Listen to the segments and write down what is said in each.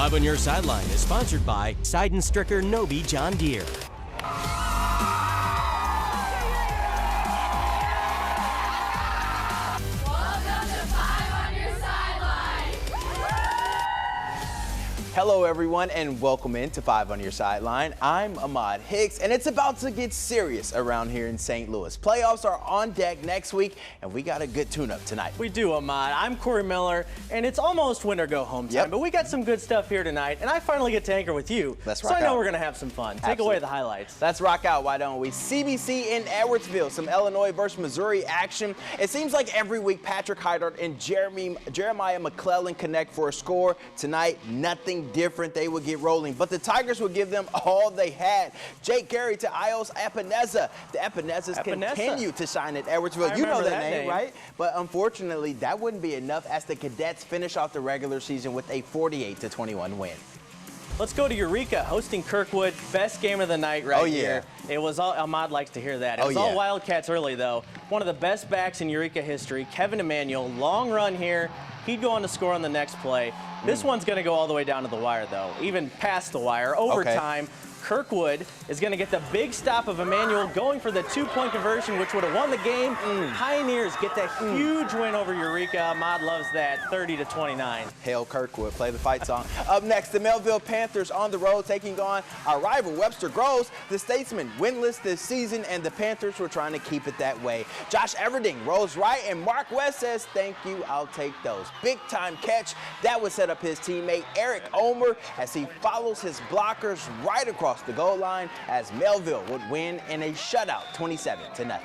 Live on Your Sideline is sponsored by Seiden Stricker Nobi John Deere. Hello everyone and welcome into 5 on Your Sideline. I'm Ahmad Hicks and it's about to get serious around here in St. Louis. Playoffs are on deck next week and we got a good tune-up tonight. We do, Ahmad. I'm Corey Miller and it's almost winter go home time, but we got some good stuff here tonight and I finally get to anchor with you. Let's rock So I know out. we're going to have some fun. Absolutely. Take away the highlights. Let's rock out, why don't we? CBC in Edwardsville, some Illinois versus Missouri action. It seems like every week Patrick Heidart and Jeremiah McClellan connect for a score. Tonight, nothing different. They will get rolling, but the Tigers will give them all they had. Jake Gary to Ios Epineza. The Epinezas continue to shine at Edwardsville. You know that name, right? But unfortunately, that wouldn't be enough as the Cadets finish off the regular season with a 48-21 win. Let's go to Eureka, hosting Kirkwood. Best game of the night here. It was all, Ahmad likes to hear that. It was all Wildcats early, though. One of the best backs in Eureka history, Kevin Emanuel, long run here. He'd go on to score on the next play. This one's going to go all the way down to the wire, though, even past the wire. Overtime, Kirkwood is going to get the big stop of Emanuel going for the two-point conversion, which would have won the game. Pioneers get that huge win over Eureka. Ahmad loves that, 30-29. Hail Kirkwood, play the fight song. Up next, the Melville Panthers on the road taking on our rival Webster Groves. The Statesmen winless this season, and the Panthers were trying to keep it that way. Josh Everding rolls right, and Mark West says, thank you, I'll take those. Big-time catch. That would set up his teammate Eric Omer as he follows his blockers right across the goal line as Melville would win in a shutout, 27-0.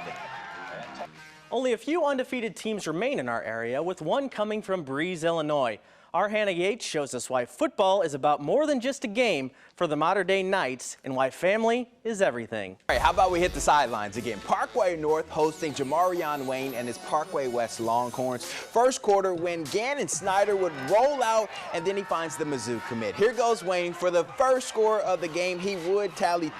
Only a few undefeated teams remain in our area, with one coming from Breeze, Illinois. Our Hannah Yates shows us why football is about more than just a game for the modern-day Knights and why family is everything. All right, how about we hit the sidelines again? Parkway North hosting Jamarion Wayne and his Parkway West Longhorns. First quarter when Gannon Snyder would roll out and then he finds the Mizzou commit. Here goes Wayne for the first score of the game. He would tally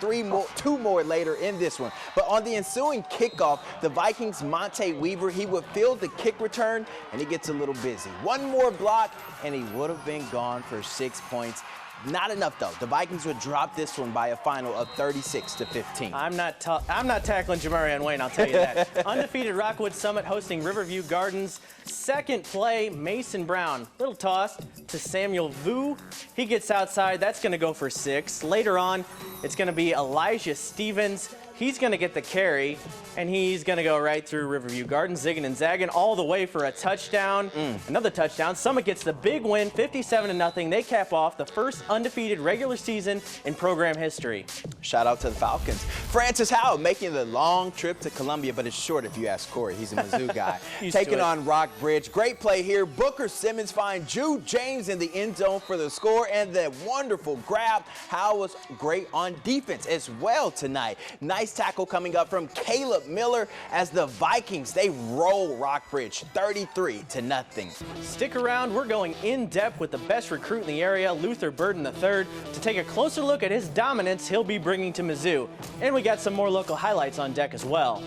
two more later in this one. But on the ensuing kickoff, the Vikings' Monte Weaver, he would field the kick return and he gets a little busy. One more block and he would have been gone for 6 points. Not enough, though. The Vikings would drop this one by a final of 36-15. I'm not tackling Jamarion Wayne, I'll tell you that. Undefeated Rockwood Summit hosting Riverview Gardens. Second play, Mason Brown. Little toss to Samuel Vu. He gets outside. That's going to go for 6. Later on, it's going to be Elijah Stevens. He's going to get the carry, and he's going to go right through Riverview Gardens, zigging and zagging all the way for a touchdown. Another touchdown. Summit gets the big win, 57-0. They cap off the first undefeated regular season in program history. Shout out to the Falcons. Francis Howell making the long trip to Columbia, but it's short if you ask Corey. He's a Mizzou guy. Taking on Rockbridge. Great play here. Booker Simmons finds Jude James in the end zone for the score, and the wonderful grab. Howell was great on defense as well tonight. Nice tackle coming up from Caleb Miller as the Vikings, they roll Rockbridge 33-0. Stick around, we're going in depth with the best recruit in the area, Luther Burden III, to take a closer look at his dominance he'll be bringing to Mizzou. And we got some more local highlights on deck as well.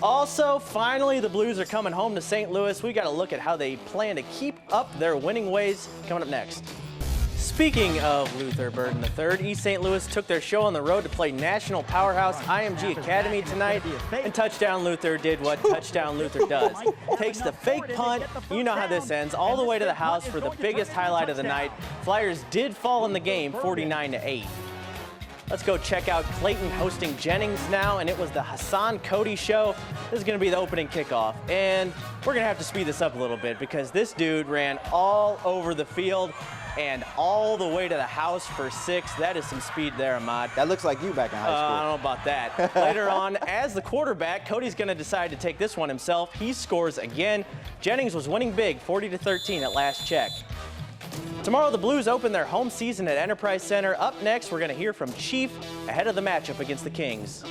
Also, finally, the Blues are coming home to St. Louis. We got to look at how they plan to keep up their winning ways coming up next. Speaking of Luther Burden III, East St. Louis took their show on the road to play national powerhouse IMG Academy tonight, and Touchdown Luther did what Touchdown Luther does. Takes the fake punt, you know how this ends, all the way to the house for the biggest highlight of the night. Flyers did fall in the game 49-8. Let's go check out Clayton hosting Jennings now, and it was the Hassan Cody show. This is going to be the opening kickoff, and we're going to have to speed this up a little bit because this dude ran all over the field and all the way to the house for 6. That is some speed there, Ahmad. That looks like you back in high school. I don't know about that. Later on, as the quarterback, Cody's going to decide to take this one himself. He scores again. Jennings was winning big, 40-13 at last check. Tomorrow, the Blues open their home season at Enterprise Center. Up next, we're going to hear from Chief ahead of the matchup against the Kings.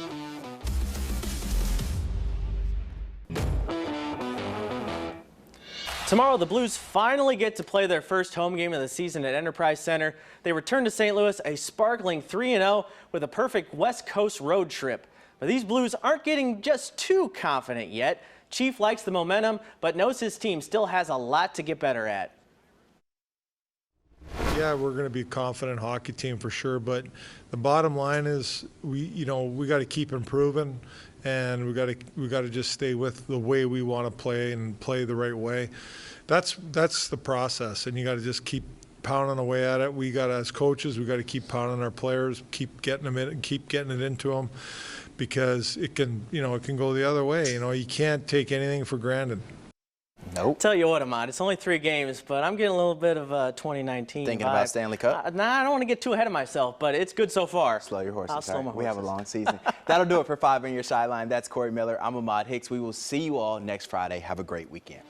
Tomorrow, the Blues finally get to play their first home game of the season at Enterprise Center. They return to St. Louis a sparkling 3-0 with a perfect West Coast road trip. But these Blues aren't getting just too confident yet. Chief likes the momentum, but knows his team still has a lot to get better at. Yeah, we're going to be a confident hockey team for sure, but the bottom line is we got to keep improving, and we got to just stay with the way we want to play and play the right way. That's the process, and you got to just keep pounding away at it. We got to, as coaches, we got to keep pounding our players, keep getting them in, and keep getting it into them, because it can go the other way. You can't take anything for granted. Nope. Tell you what, Ahmad, it's only 3 games, but I'm getting a little bit of 2019 Thinking vibe. about Stanley Cup? Nah, I don't want to get too ahead of myself, but it's good so far. Slow your horses. I'll slow my horses. We have a long season. That'll do it for 5 on Your Sideline. That's Corey Miller. I'm Ahmad Hicks. We will see you all next Friday. Have a great weekend.